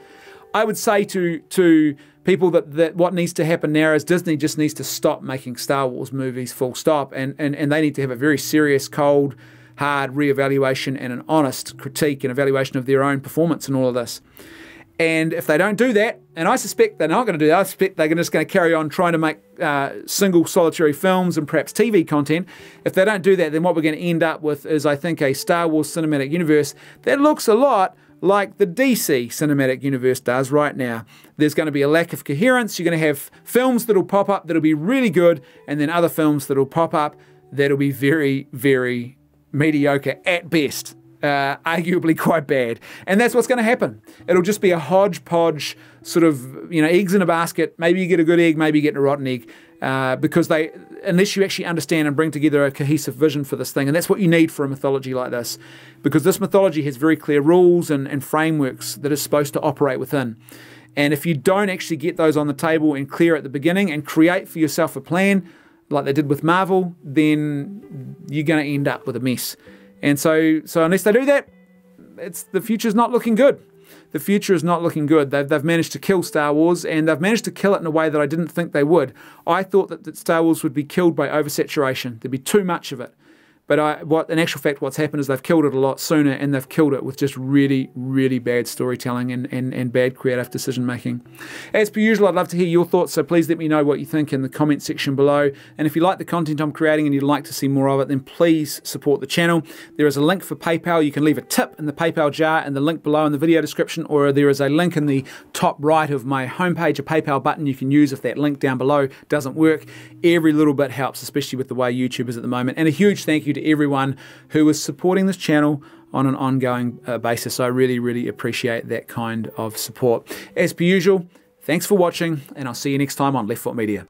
I would say to people that what needs to happen now is Disney just needs to stop making Star Wars movies, full stop. And they need to have a very serious, cold, hard reevaluation and an honest critique and evaluation of their own performance in all of this. And if they don't do that, and I suspect they're not going to do that, I suspect they're just going to carry on trying to make single solitary films and perhaps TV content. If they don't do that, then what we're going to end up with is, I think, a Star Wars cinematic universe that looks a lot like the DC cinematic universe does right now. There's going to be a lack of coherence. You're going to have films that'll pop up that'll be really good, and then other films that'll pop up that'll be very, very mediocre at best. Arguably quite bad. And that's what's going to happen. It'll just be a hodgepodge, sort of, eggs in a basket. Maybe you get a good egg, maybe you get a rotten egg, because unless you actually understand and bring together a cohesive vision for this thing, and that's what you need for a mythology like this, because this mythology has very clear rules and frameworks that it's supposed to operate within. And if you don't actually get those on the table and clear at the beginning and create for yourself a plan, like they did with Marvel, then you're going to end up with a mess. And so unless they do that, the future's not looking good. The future is not looking good. They've managed to kill Star Wars, and they've managed to kill it in a way that I didn't think they would. I thought that Star Wars would be killed by oversaturation. There'd be too much of it. But in actual fact, what's happened is they've killed it a lot sooner, and they've killed it with just really, really bad storytelling and bad creative decision making. As per usual, I'd love to hear your thoughts, so please let me know what you think in the comment section below. And if you like the content I'm creating and you'd like to see more of it, then please support the channel. There is a link for PayPal. You can leave a tip in the PayPal jar and the link below in the video description, or there is a link in the top right of my homepage, a PayPal button you can use if that link down below doesn't work. Every little bit helps, especially with the way YouTube is at the moment. And a huge thank you to everyone who is supporting this channel on an ongoing basis. I really, really appreciate that kind of support. As per usual, thanks for watching, and I'll see you next time on Left Foot Media.